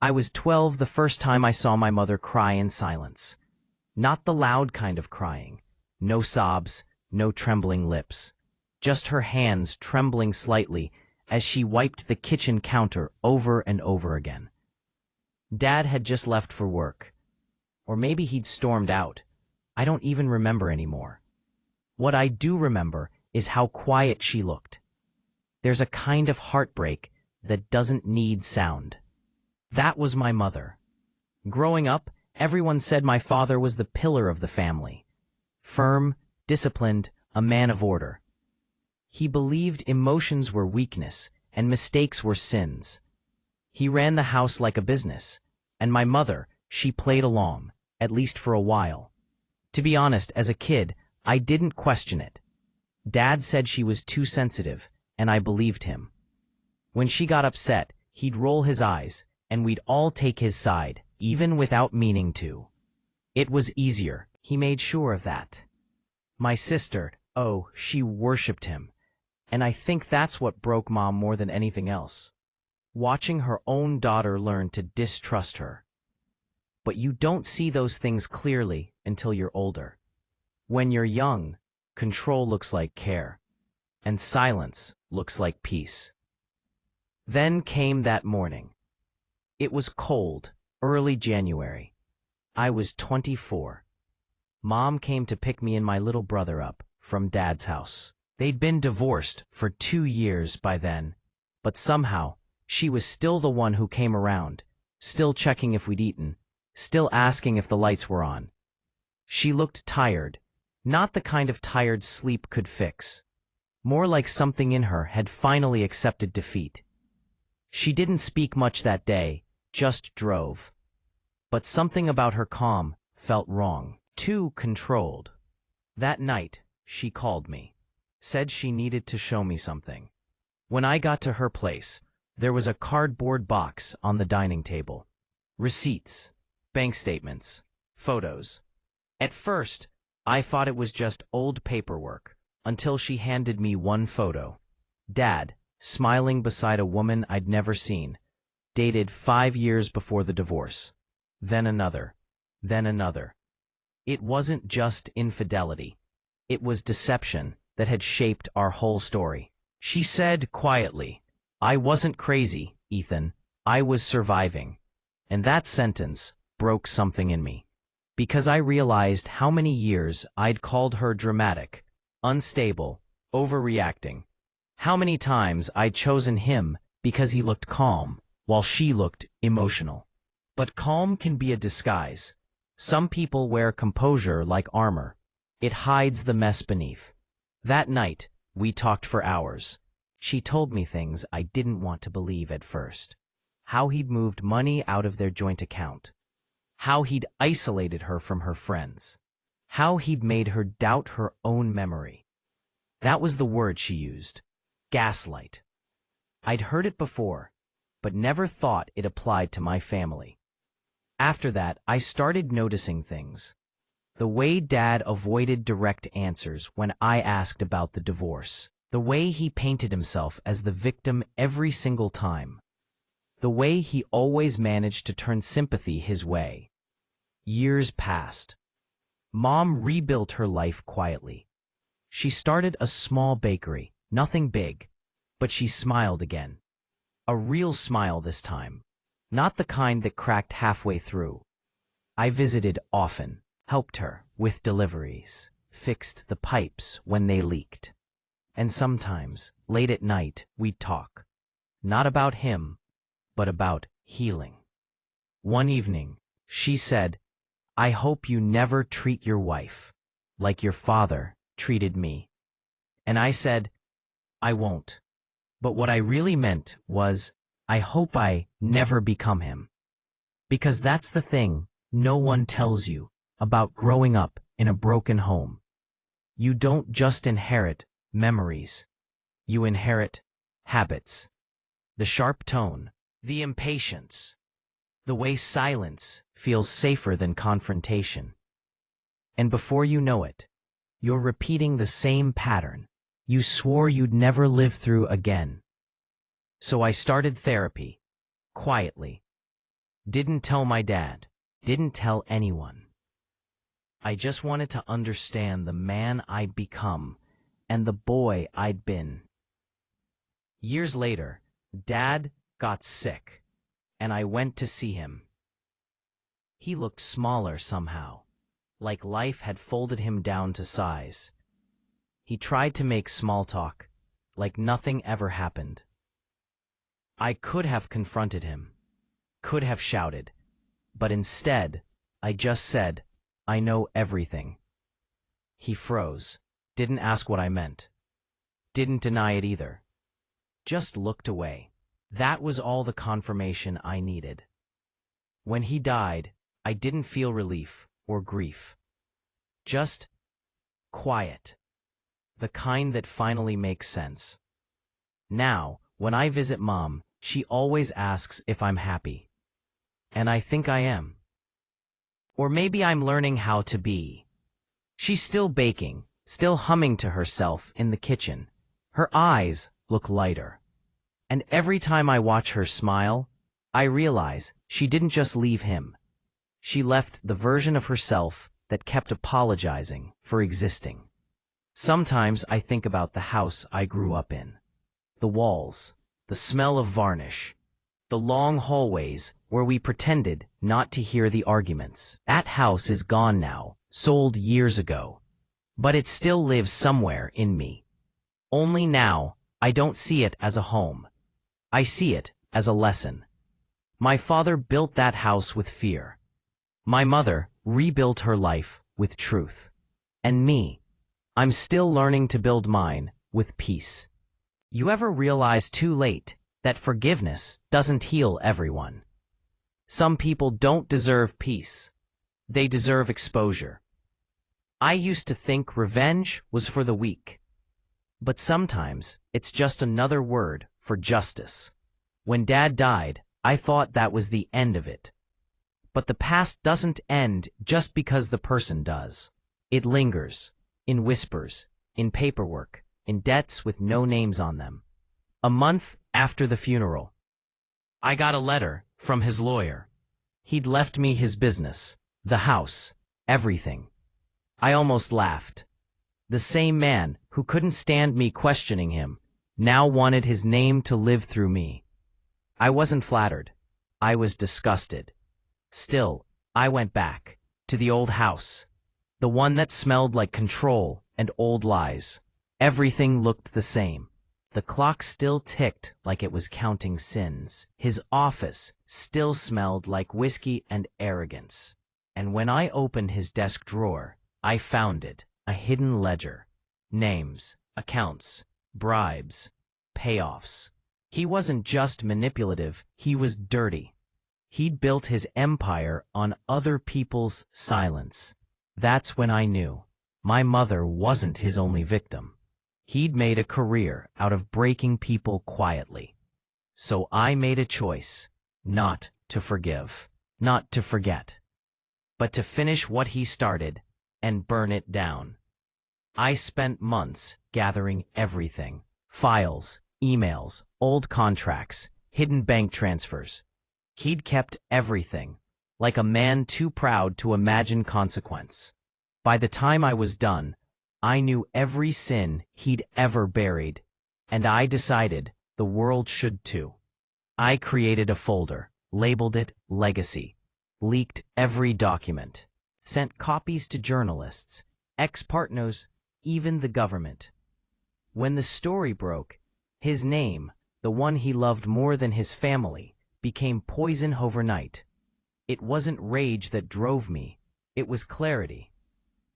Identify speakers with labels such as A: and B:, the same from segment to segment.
A: I was 12 the first time I saw my mother cry in silence. Not the loud kind of crying. No sobs, no trembling lips. Just her hands trembling slightly as she wiped the kitchen counter over and over again. Dad had just left for work. Or maybe he'd stormed out. I don't even remember anymore. What I do remember is how quiet she looked. There's a kind of heartbreak that doesn't need sound. That was my mother. Growing up, everyone said my father was the pillar of the family. Firm, disciplined, a man of order. He believed emotions were weakness and mistakes were sins. He ran the house like a business, and my mother, she played along, at least for a while. To be honest, as a kid, I didn't question it. Dad said she was too sensitive, and I believed him. When she got upset, he'd roll his eyes, and we'd all take his side, even without meaning to. It was easier, he made sure of that. My sister, oh, she worshipped him. And I think that's what broke Mom more than anything else. Watching her own daughter learn to distrust her. But you don't see those things clearly until you're older. When you're young, control looks like care, and silence looks like peace. Then came that morning. It was cold, early January. I was 24. Mom came to pick me and my little brother up from Dad's house. They'd been divorced for 2 years by then, but somehow she was still the one who came around, still checking if we'd eaten, still asking if the lights were on. She looked tired, not the kind of tired sleep could fix. More like something in her had finally accepted defeat. She didn't speak much that day, just drove. But something about her calm felt wrong, too controlled. That night, she called me, said she needed to show me something. When I got to her place, there was a cardboard box on the dining table. Receipts, bank statements, photos. At first, I thought it was just old paperwork, until she handed me one photo. Dad, smiling beside a woman I'd never seen, dated 5 years before the divorce. Then another. Then another. It wasn't just infidelity. It was deception that had shaped our whole story. She said quietly, "I wasn't crazy, Ethan. I was surviving." And that sentence broke something in me. Because I realized how many years I'd called her dramatic, unstable, overreacting. How many times I'd chosen him because he looked calm, while she looked emotional. But calm can be a disguise. Some people wear composure like armor. It hides the mess beneath. That night, we talked for hours. She told me things I didn't want to believe at first. How he'd moved money out of their joint account. How he'd isolated her from her friends. How he'd made her doubt her own memory. That was the word she used. Gaslight. I'd heard it before, but never thought it applied to my family. After that, I started noticing things. The way Dad avoided direct answers when I asked about the divorce. The way he painted himself as the victim every single time. The way he always managed to turn sympathy his way. Years passed. Mom rebuilt her life quietly. She started a small bakery, nothing big, but she smiled again. A real smile this time, not the kind that cracked halfway through. I visited often, helped her with deliveries, fixed the pipes when they leaked. And sometimes, late at night, we'd talk. Not about him, but about healing. One evening, she said, "I hope you never treat your wife like your father treated me." And I said, "I won't." But what I really meant was, I hope I never become him. Because that's the thing no one tells you about growing up in a broken home. You don't just inherit memories. You inherit habits. The sharp tone, the impatience, the way silence feels safer than confrontation. And before you know it, you're repeating the same pattern you swore you'd never live through again. So I started therapy, quietly. Didn't tell my dad. Didn't tell anyone. I just wanted to understand the man I'd become and the boy I'd been. Years later, Dad got sick, and I went to see him. He looked smaller somehow, like life had folded him down to size. He tried to make small talk, like nothing ever happened. I could have confronted him, could have shouted, but instead, I just said, "I know everything." He froze, didn't ask what I meant, didn't deny it either, just looked away. That was all the confirmation I needed. When he died, I didn't feel relief or grief. Just quiet. The kind that finally makes sense. Now, when I visit Mom, she always asks if I'm happy. And I think I am. Or maybe I'm learning how to be. She's still baking, still humming to herself in the kitchen. Her eyes look lighter. And every time I watch her smile, I realize she didn't just leave him. She left the version of herself that kept apologizing for existing. Sometimes I think about the house I grew up in. The walls, the smell of varnish, the long hallways where we pretended not to hear the arguments. That house is gone now, sold years ago. But it still lives somewhere in me. Only now, I don't see it as a home. I see it as a lesson. My father built that house with fear. My mother rebuilt her life with truth. And me, I'm still learning to build mine with peace. You ever realize too late that forgiveness doesn't heal everyone? Some people don't deserve peace. They deserve exposure. I used to think revenge was for the weak. But sometimes it's just another word for justice. When Dad died, I thought that was the end of it. But the past doesn't end just because the person does. It lingers, in whispers, in paperwork, in debts with no names on them. A month after the funeral, I got a letter from his lawyer. He'd left me his business, the house, everything. I almost laughed. The same man who couldn't stand me questioning him now wanted his name to live through me. I wasn't flattered. I was disgusted. Still, I went back to the old house, the one that smelled like control and old lies. Everything looked the same. The clock still ticked like it was counting sins. His office still smelled like whiskey and arrogance. And when I opened his desk drawer, I found it, a hidden ledger. Names, accounts, bribes, payoffs. He wasn't just manipulative, he was dirty. He'd built his empire on other people's silence. That's when I knew my mother wasn't his only victim. He'd made a career out of breaking people quietly. So I made a choice, not to forgive, not to forget, but to finish what he started and burn it down. I spent months gathering everything: files, emails, old contracts, hidden bank transfers. He'd kept everything, like a man too proud to imagine consequence. By the time I was done, I knew every sin he'd ever buried, and I decided the world should too. I created a folder, labeled it Legacy, leaked every document, sent copies to journalists, ex-partners, even the government. When the story broke, his name, the one he loved more than his family, became poison overnight. It wasn't rage that drove me, it was clarity.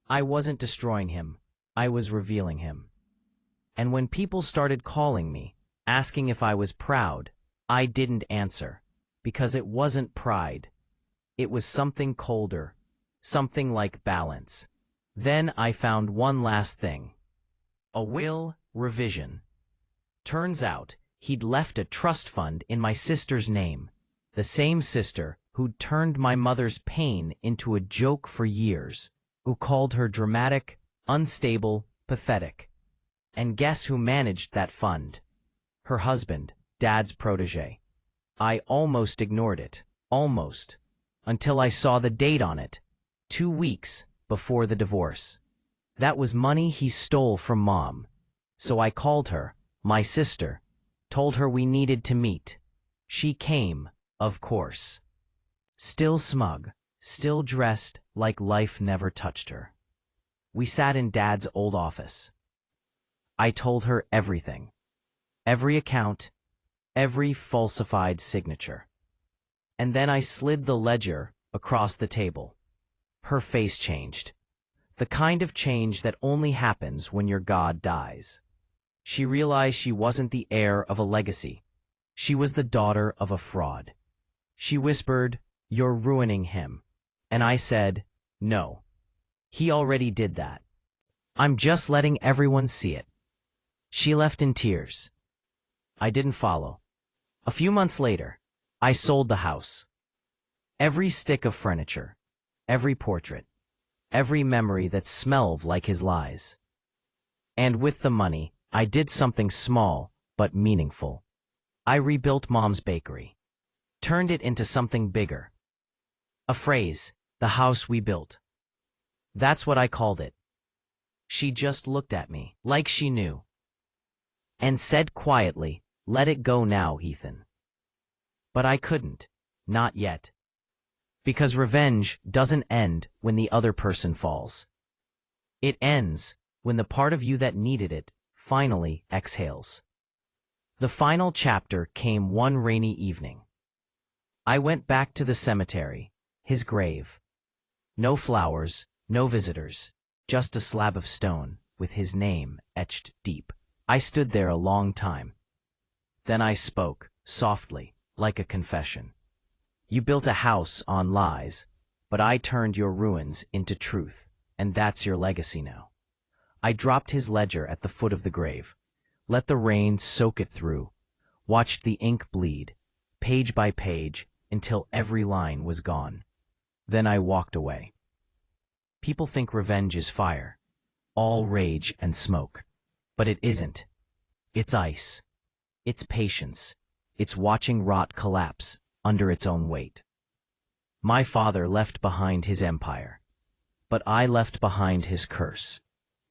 A: I wasn't destroying him, I was revealing him. And when people started calling me, asking if I was proud, I didn't answer, because it wasn't pride. It was something colder, something like balance. Then I found one last thing. A will revision. Turns out, he'd left a trust fund in my sister's name, the same sister who'd turned my mother's pain into a joke for years, who called her dramatic, unstable, pathetic. And guess who managed that fund? Her husband, Dad's protege. I almost ignored it. Almost. Until I saw the date on it. 2 weeks before the divorce. That was money he stole from Mom. So I called her, my sister, told her we needed to meet. She came, of course. Still smug, still dressed like life never touched her. We sat in Dad's old office. I told her everything. Every account, every falsified signature. And then I slid the ledger across the table. Her face changed. The kind of change that only happens when your God dies. She realized she wasn't the heir of a legacy. She was the daughter of a fraud. She whispered, "You're ruining him." And I said, "No. He already did that. I'm just letting everyone see it." She left in tears. I didn't follow. A few months later, I sold the house. Every stick of furniture, every portrait, every memory that smelled like his lies. And with the money, I did something small but meaningful. I rebuilt Mom's bakery, turned it into something bigger. A phrase, the house we built. That's what I called it. She just looked at me, like she knew, and said quietly, "Let it go now, Ethan." But I couldn't, not yet. Because revenge doesn't end when the other person falls. It ends when the part of you that needed it finally exhales. The final chapter came one rainy evening. I went back to the cemetery, his grave. No flowers, no visitors, just a slab of stone with his name etched deep. I stood there a long time. Then I spoke, softly, like a confession. "You built a house on lies, but I turned your ruins into truth, and that's your legacy now." I dropped his ledger at the foot of the grave, let the rain soak it through, watched the ink bleed, page by page, until every line was gone. Then I walked away. People think revenge is fire, all rage and smoke. But it isn't. It's ice. It's patience. It's watching rot collapse under its own weight. My father left behind his empire, but I left behind his curse.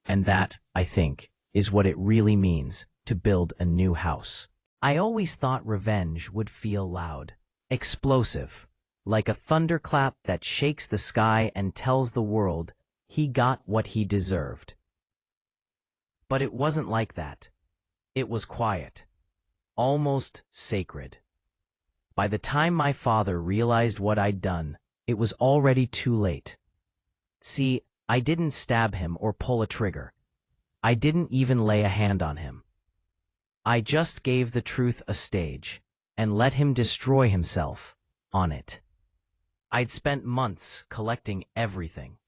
A: And that, I think, is what it really means to build a new house. I always thought revenge would feel loud, explosive, like a thunderclap that shakes the sky and tells the world he got what he deserved. But it wasn't like that. It was quiet, almost sacred. By the time my father realized what I'd done, it was already too late. See, I didn't stab him or pull a trigger. I didn't even lay a hand on him. I just gave the truth a stage and let him destroy himself on it. I'd spent months collecting everything.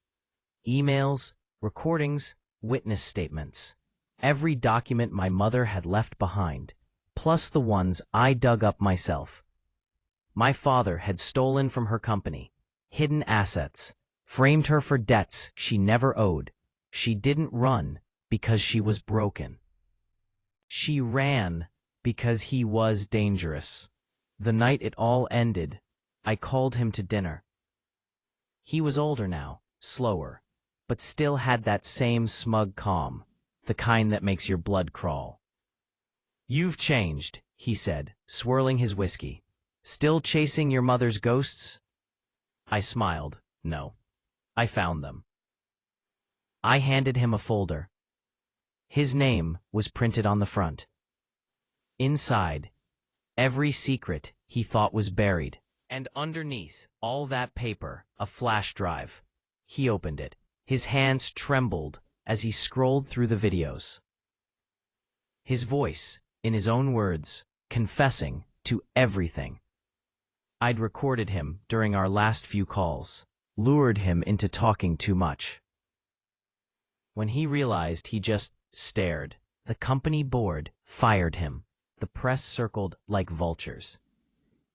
A: Emails, recordings, witness statements. Every document my mother had left behind, plus the ones I dug up myself. My father had stolen from her company, hidden assets, framed her for debts she never owed. She didn't run because she was broken. She ran because he was dangerous. The night it all ended, I called him to dinner. He was older now, slower, but still had that same smug calm, the kind that makes your blood crawl. "You've changed," he said, swirling his whiskey. "Still chasing your mother's ghosts?" I smiled. "No. I found them." I handed him a folder. His name was printed on the front. Inside, every secret he thought was buried. And underneath all that paper, a flash drive. He opened it. His hands trembled as he scrolled through the videos. His voice, in his own words, confessing to everything. I'd recorded him during our last few calls, lured him into talking too much. When he realized, he just stared. The company board fired him. The press circled like vultures.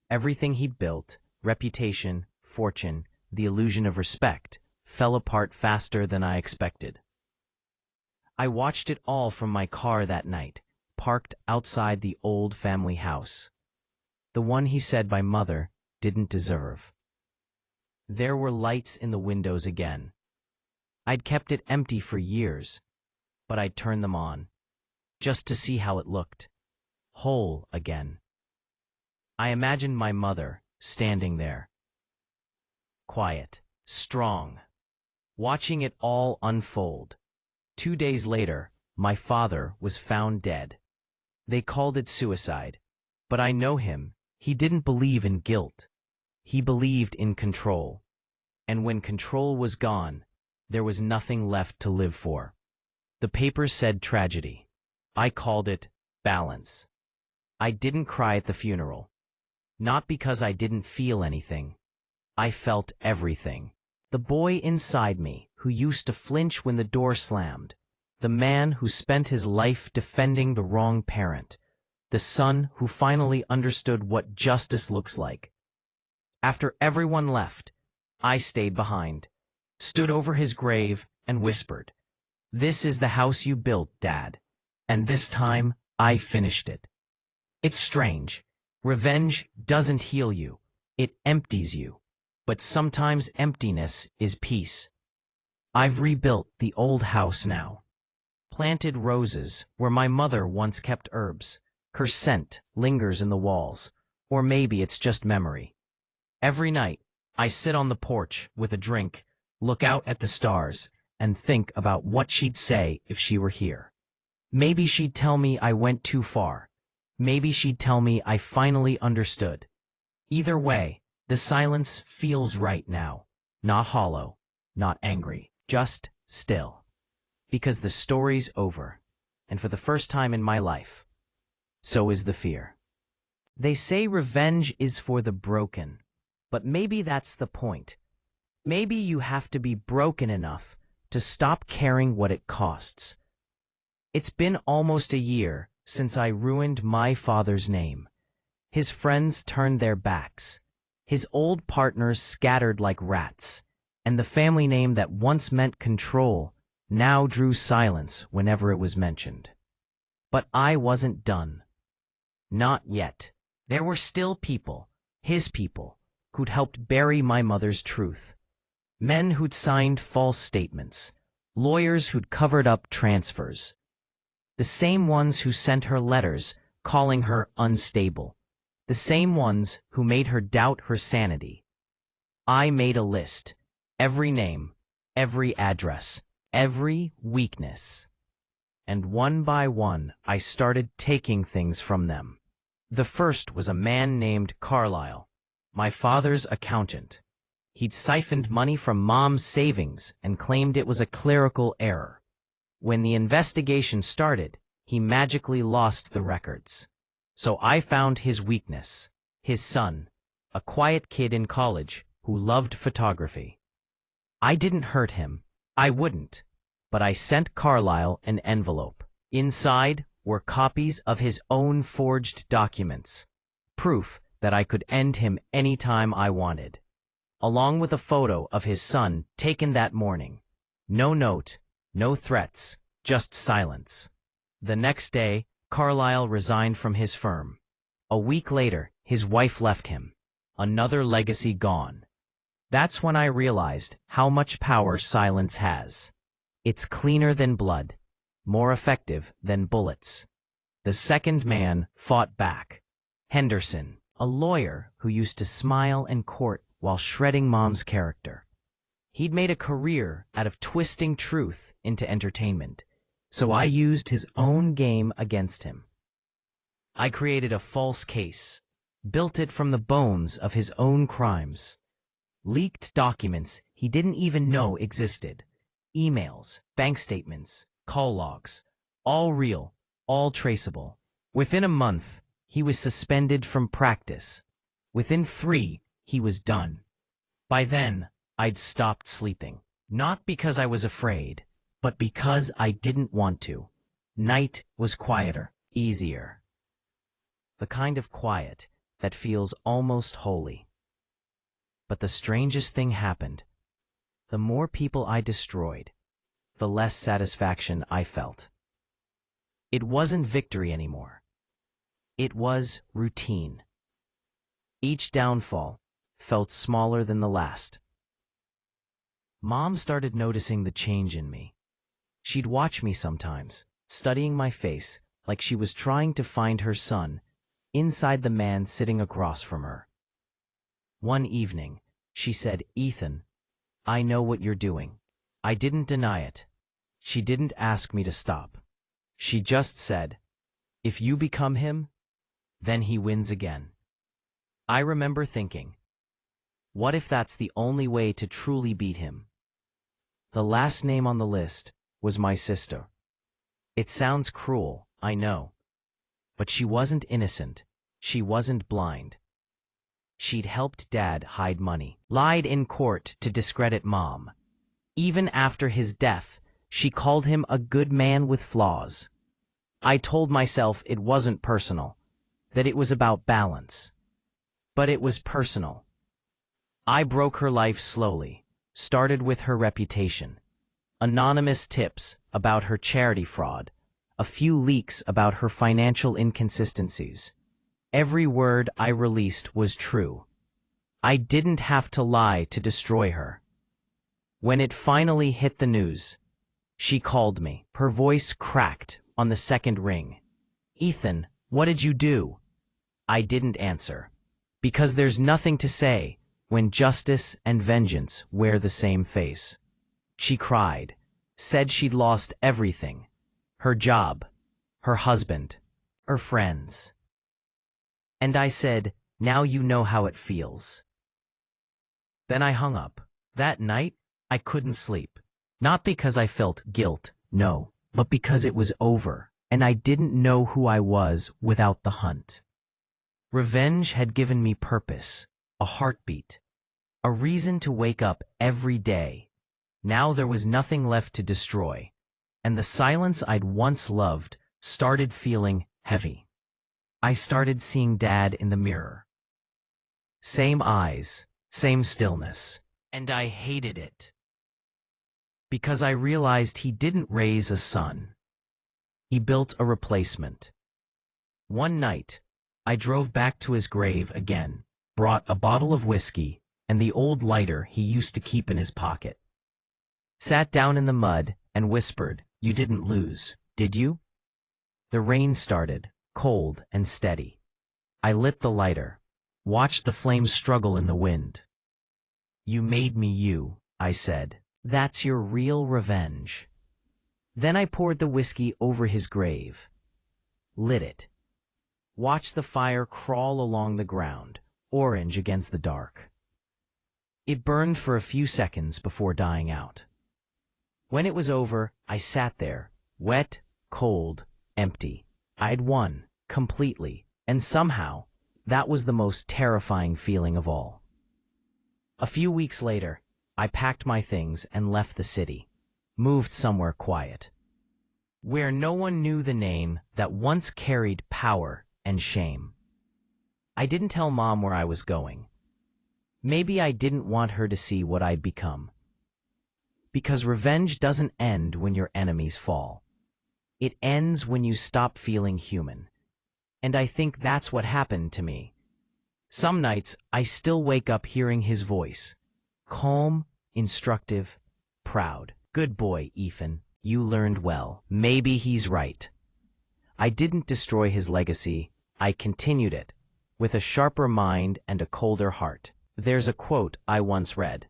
A: Everything he built, reputation, fortune, the illusion of respect, fell apart faster than I expected. I watched it all from my car that night, parked outside the old family house. The one he said my mother didn't deserve. There were lights in the windows again. I'd kept it empty for years, but I'd turn them on, just to see how it looked. Whole again. I imagined my mother standing there, quiet, strong, watching it all unfold. 2 days later, my father was found dead. They called it suicide, but I know him. He didn't believe in guilt. He believed in control. And when control was gone, there was nothing left to live for. The papers said tragedy. I called it balance. I didn't cry at the funeral. Not because I didn't feel anything. I felt everything. The boy inside me who used to flinch when the door slammed. The man who spent his life defending the wrong parent. The son who finally understood what justice looks like. After everyone left, I stayed behind, stood over his grave, and whispered, "This is the house you built, Dad. And this time, I finished it." It's strange. Revenge doesn't heal you. It empties you. But sometimes emptiness is peace. I've rebuilt the old house now. Planted roses where my mother once kept herbs. Her scent lingers in the walls. Or maybe it's just memory. Every night, I sit on the porch with a drink, look out at the stars, and think about what she'd say if she were here. Maybe she'd tell me I went too far. Maybe she'd tell me I finally understood. Either way, the silence feels right now. Not hollow, not angry, just still. Because the story's over, and for the first time in my life, so is the fear. They say revenge is for the broken, but maybe that's the point. Maybe you have to be broken enough to stop caring what it costs. It's been almost a year since I ruined my father's name. His friends turned their backs. His old partners scattered like rats. And the family name that once meant control now drew silence whenever it was mentioned. But I wasn't done. Not yet. There were still people, his people, who'd helped bury my mother's truth. Men who'd signed false statements. Lawyers who'd covered up transfers. The same ones who sent her letters calling her unstable. The same ones who made her doubt her sanity. I made a list. Every name, every address, every weakness. And one by one, I started taking things from them. The first was a man named Carlisle, my father's accountant. He'd siphoned money from Mom's savings and claimed it was a clerical error. When the investigation started, he magically lost the records. So I found his weakness, his son, a quiet kid in college who loved photography. I didn't hurt him. I wouldn't. But I sent Carlisle an envelope. Inside were copies of his own forged documents, proof that I could end him anytime I wanted, along with a photo of his son taken that morning. No note, no threats, just silence. The next day, Carlisle resigned from his firm. A week later, his wife left him. Another legacy gone. That's when I realized how much power silence has. It's cleaner than blood, more effective than bullets. The second man fought back. Henderson, a lawyer who used to smile and court while shredding Mom's character. He'd made a career out of twisting truth into entertainment, so I used his own game against him. I created a false case, built it from the bones of his own crimes. Leaked documents he didn't even know existed. Emails, bank statements, call logs, all real, all traceable. Within a month, he was suspended from practice. Within 3, he was done. By then, I'd stopped sleeping. Not because I was afraid, but because I didn't want to. Night was quieter, easier. The kind of quiet that feels almost holy. But the strangest thing happened. The more people I destroyed, the less satisfaction I felt. It wasn't victory anymore. It was routine. Each downfall, felt smaller than the last. Mom started noticing the change in me. She'd watch me sometimes, studying my face like she was trying to find her son inside the man sitting across from her. One evening, she said, "Ethan, I know what you're doing." I didn't deny it. She didn't ask me to stop. She just said, "If you become him, then he wins again." I remember thinking, what if that's the only way to truly beat him? The last name on the list was my sister. It sounds cruel, I know. But she wasn't innocent. She wasn't blind. She'd helped Dad hide money, lied in court to discredit Mom. Even after his death, she called him a good man with flaws. I told myself it wasn't personal, that it was about balance. But it was personal. I broke her life slowly, started with her reputation. Anonymous tips about her charity fraud, a few leaks about her financial inconsistencies. Every word I released was true. I didn't have to lie to destroy her. When it finally hit the news, she called me. Her voice cracked on the second ring. "Ethan, what did you do?" I didn't answer. Because there's nothing to say when justice and vengeance wear the same face. She cried, said she'd lost everything. Her job, her husband, her friends. And I said, "Now you know how it feels." Then I hung up. That night, I couldn't sleep. Not because I felt guilt, no, but because it was over, and I didn't know who I was without the hunt. Revenge had given me purpose, a heartbeat, a reason to wake up every day. Now there was nothing left to destroy, and the silence I'd once loved started feeling heavy. I started seeing Dad in the mirror. Same eyes, same stillness, and I hated it. Because I realized he didn't raise a son. He built a replacement. One night, I drove back to his grave again, brought a bottle of whiskey and the old lighter he used to keep in his pocket. Sat down in the mud and whispered, "You didn't lose, did you?" The rain started, cold and steady. I lit the lighter, watched the flames struggle in the wind. "You made me you," I said. "That's your real revenge." Then I poured the whiskey over his grave, lit it, watched the fire crawl along the ground, orange against the dark. It burned for a few seconds before dying out. When it was over, I sat there, wet, cold, empty. I'd won, completely, and somehow, that was the most terrifying feeling of all. A few weeks later, I packed my things and left the city, moved somewhere quiet, where no one knew the name that once carried power and shame. I didn't tell Mom where I was going. Maybe I didn't want her to see what I'd become. Because revenge doesn't end when your enemies fall. It ends when you stop feeling human. And I think that's what happened to me. Some nights, I still wake up hearing his voice. Calm, instructive, proud. "Good boy, Ethan. You learned well." Maybe he's right. I didn't destroy his legacy. I continued it, with a sharper mind and a colder heart. There's a quote I once read.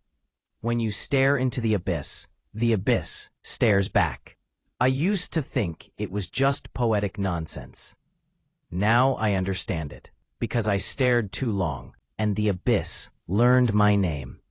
A: "When you stare into the abyss stares back." I used to think it was just poetic nonsense. Now I understand it, because I stared too long, and the abyss learned my name.